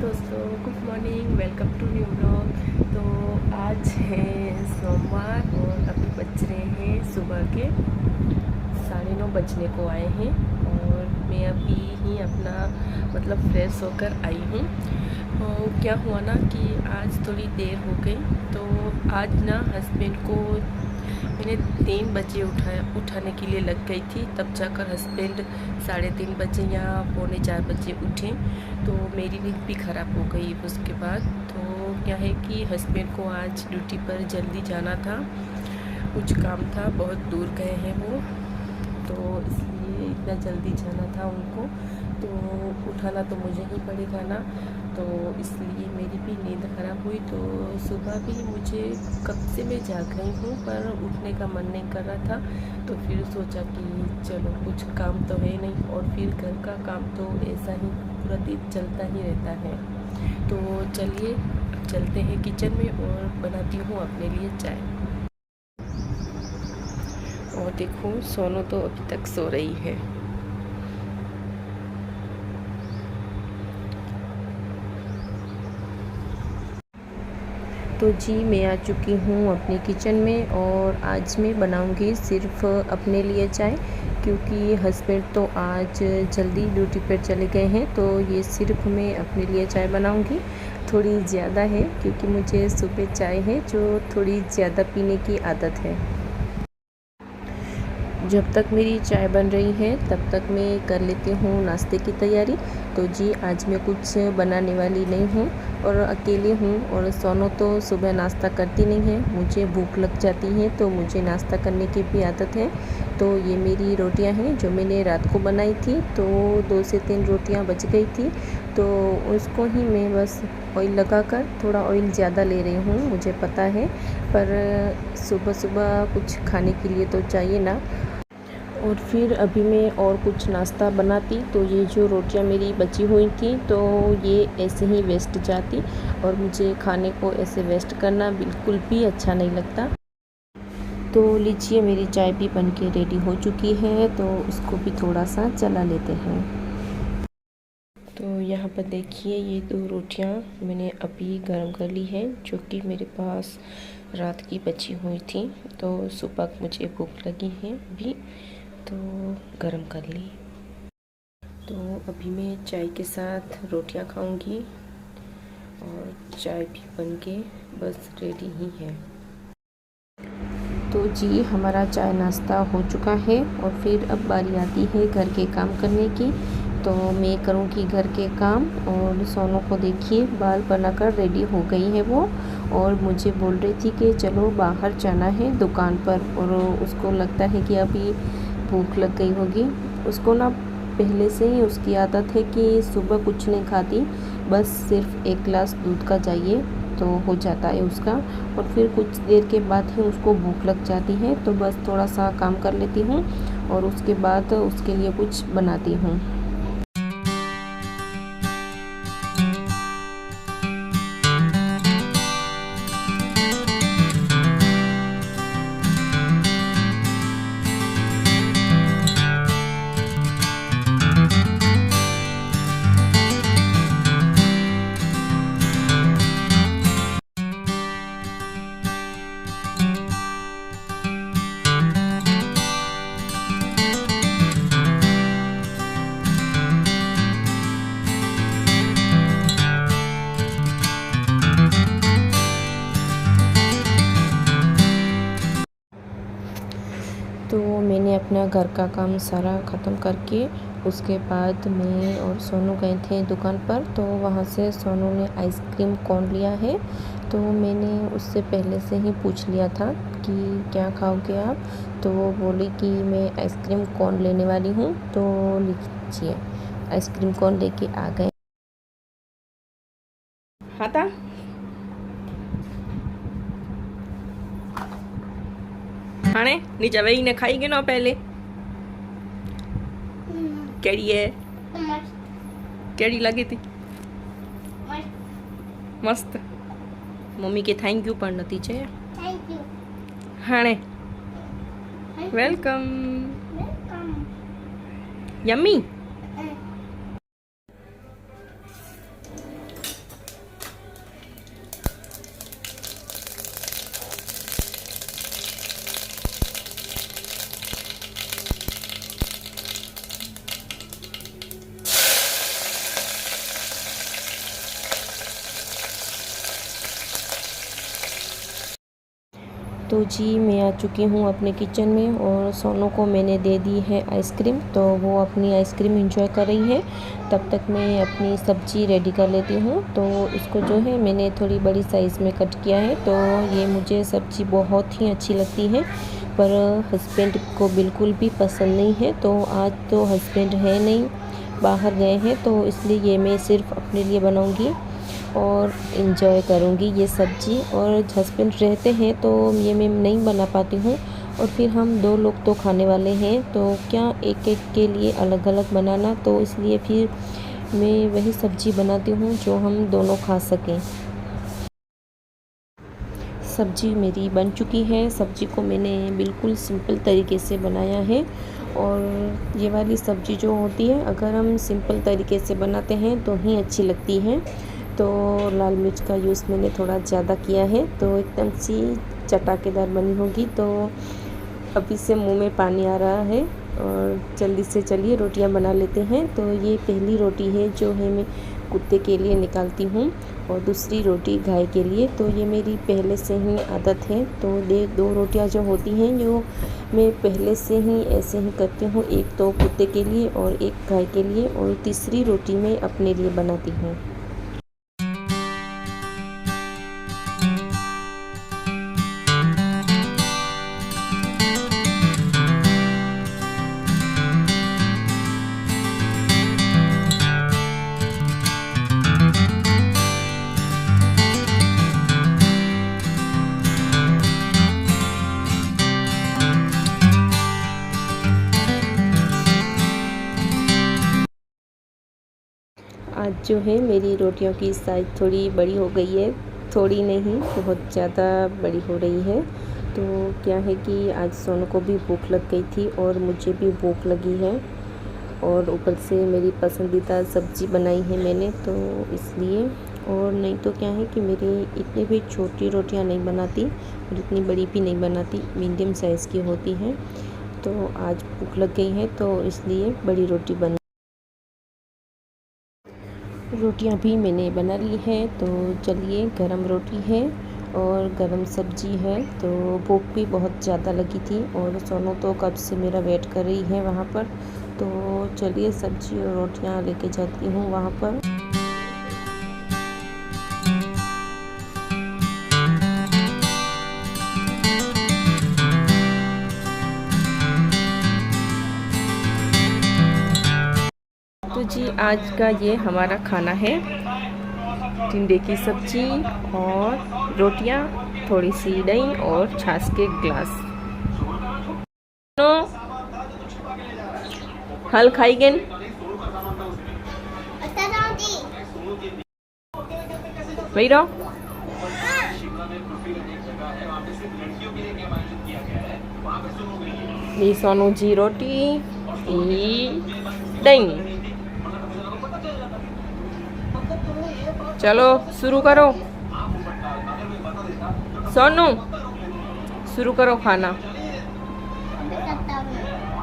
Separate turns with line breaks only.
दोस्तों, good morning, welcome to new blog. तो आज है सोमवार और अभी बज रहे हैं सुबह के 9:30 बजने को आए हैं और मैं अभी ही अपना फ्रेश होकर आई हूँ। और क्या हुआ ना कि आज थोड़ी देर हो गई, तो आज ना हस्बैंड को मैंने 3 बजे उठाने के लिए लग गई थी, तब जाकर हस्बैंड 3:30 बजे या 3:45 बजे उठे। तो मेरी नींद भी ख़राब हो गई उसके बाद। तो क्या है कि हस्बैंड को आज ड्यूटी पर जल्दी जाना था, कुछ काम था, बहुत दूर गए हैं वो, तो इसलिए इतना जल्दी जाना था उनको, तो उठाना तो मुझे ही पड़ेगा ना। तो इसलिए मेरी भी नींद ख़राब हुई। तो सुबह भी मुझे कब से मैं जाग रही हूँ पर उठने का मन नहीं कर रहा था। तो फिर सोचा कि चलो कुछ काम तो है नहीं, और फिर घर का काम तो ऐसा ही पूरा दिन चलता ही रहता है। तो चलिए अब चलते हैं किचन में और बनाती हूँ अपने लिए चाय। और देखो सोनू तो अभी तक सो रही है। तो जी मैं आ चुकी हूँ अपने किचन में और आज मैं बनाऊँगी सिर्फ अपने लिए चाय, क्योंकि हस्बैंड तो आज जल्दी ड्यूटी पर चले गए हैं। तो ये सिर्फ मैं अपने लिए चाय बनाऊँगी। थोड़ी ज़्यादा है क्योंकि मुझे सुबह चाय है जो थोड़ी ज़्यादा पीने की आदत है। जब तक मेरी चाय बन रही है तब तक मैं कर लेती हूँ नाश्ते की तैयारी। तो जी आज मैं कुछ बनाने वाली नहीं हूँ और अकेली हूँ, और सोनू तो सुबह नाश्ता करती नहीं है, मुझे भूख लग जाती है तो मुझे नाश्ता करने की भी आदत है। तो ये मेरी रोटियां हैं जो मैंने रात को बनाई थी, तो 2 से 3 रोटियां बच गई थी, तो उसको ही मैं बस ऑयल लगाकर, थोड़ा ऑयल ज़्यादा ले रही हूँ मुझे पता है, पर सुबह सुबह कुछ खाने के लिए तो चाहिए ना। और फिर अभी मैं और कुछ नाश्ता बनाती तो ये जो रोटियां मेरी बची हुई थी तो ये ऐसे ही वेस्ट जाती, और मुझे खाने को ऐसे वेस्ट करना बिल्कुल भी अच्छा नहीं लगता। तो लीजिए मेरी चाय भी बनके रेडी हो चुकी है, तो उसको भी थोड़ा सा चला लेते हैं। तो यहाँ पर देखिए ये 2 रोटियाँ मैंने अभी गर्म कर ली है, जो कि मेरे पास रात की बची हुई थी। तो सुबह मुझे भूख लगी है अभी, तो गरम कर ली। तो अभी मैं चाय के साथ रोटियां खाऊंगी और चाय भी बनके बस रेडी ही है। तो जी हमारा चाय नाश्ता हो चुका है और फिर अब बारी आती है घर के काम करने की। तो मैं करूँगी घर के काम, और सोनू को देखिए बाल बनाकर रेडी हो गई है वो, और मुझे बोल रही थी कि चलो बाहर जाना है दुकान पर, और उसको लगता है कि अभी भूख लग गई होगी। उसको ना पहले से ही उसकी आदत है कि सुबह कुछ नहीं खाती, बस सिर्फ 1 गिलास दूध का चाहिए तो हो जाता है उसका, और फिर कुछ देर के बाद ही उसको भूख लग जाती है। तो बस थोड़ा सा काम कर लेती हूँ और उसके बाद उसके लिए कुछ बनाती हूँ। तो मैंने अपना घर का काम सारा ख़त्म करके उसके बाद मैं और सोनू गए थे दुकान पर। तो वहाँ से सोनू ने आइसक्रीम कोन लिया है, तो मैंने उससे पहले से ही पूछ लिया था कि क्या खाओगे आप, तो वो बोली कि मैं आइसक्रीम कोन लेने वाली हूँ। तो लीजिए आइसक्रीम कोन लेके आ गए। हाँ था हाणे नीचे वही खाई ना पहले केड़ी है, केड़ी लगी थी मस्त। मम्मी के थैंक यू पण नथी छे। थैंक यू हाणे वेलकम यम्मी। तो जी मैं आ चुकी हूँ अपने किचन में और सोनू को मैंने दे दी है आइसक्रीम, तो वो अपनी आइसक्रीम एंजॉय कर रही है। तब तक मैं अपनी सब्ज़ी रेडी कर लेती हूँ। तो इसको जो है मैंने थोड़ी बड़ी साइज़ में कट किया है। तो ये मुझे सब्ज़ी बहुत ही अच्छी लगती है, पर हस्बैंड को बिल्कुल भी पसंद नहीं है। तो आज तो हस्बैंड है नहीं, बाहर गए हैं, तो इसलिए ये मैं सिर्फ अपने लिए बनाऊँगी और इन्जॉय करूँगी ये सब्ज़ी। और हस्बैंड रहते हैं तो ये मैं नहीं बना पाती हूँ, और फिर हम 2 लोग तो खाने वाले हैं, तो क्या एक एक के लिए अलग अलग बनाना। तो इसलिए फिर मैं वही सब्ज़ी बनाती हूँ जो हम दोनों खा सकें। सब्ज़ी मेरी बन चुकी है। सब्ज़ी को मैंने बिल्कुल सिंपल तरीके से बनाया है, और ये वाली सब्ज़ी जो होती है अगर हम सिंपल तरीके से बनाते हैं तो ही अच्छी लगती है। तो लाल मिर्च का यूज़ मैंने थोड़ा ज़्यादा किया है, तो एकदम सी चटाकेदार बनी होगी। तो अभी से मुंह में पानी आ रहा है, और जल्दी से चलिए रोटियां बना लेते हैं। तो ये पहली रोटी है जो है मैं कुत्ते के लिए निकालती हूँ, और दूसरी रोटी गाय के लिए। तो ये मेरी पहले से ही आदत है। तो 2 रोटियां जो होती हैं जो मैं पहले से ही ऐसे ही करती हूँ, एक तो कुत्ते के लिए और एक गाय के लिए, और तीसरी रोटी मैं अपने लिए बनाती हूँ। आज जो है मेरी रोटियों की साइज़ थोड़ी बड़ी हो गई है, थोड़ी नहीं बहुत ज़्यादा बड़ी हो रही है। तो क्या है कि आज सोनू को भी भूख लग गई थी और मुझे भी भूख लगी है, और ऊपर से मेरी पसंदीदा सब्ज़ी बनाई है मैंने, तो इसलिए। और नहीं तो क्या है कि मेरी इतनी भी छोटी रोटियां नहीं बनाती और इतनी बड़ी भी नहीं बनाती, मीडियम साइज़ की होती हैं। तो आज भूख लग गई है तो इसलिए बड़ी रोटी बना। रोटियां भी मैंने बना ली है। तो चलिए, गरम रोटी है और गरम सब्जी है, तो भूख भी बहुत ज़्यादा लगी थी, और सोनू तो कब से मेरा वेट कर रही है वहाँ पर। तो चलिए सब्जी और रोटियां लेके जाती हूँ वहाँ पर। तो जी आज का ये हमारा खाना है, टिंडे की सब्जी और रोटियां, थोड़ी सी दही और छाछ के ग्लास। हल खाइगेन वही रहो। ये सोनू जी रोटी, दही। चलो शुरू करो सोनू, शुरू करो खाना।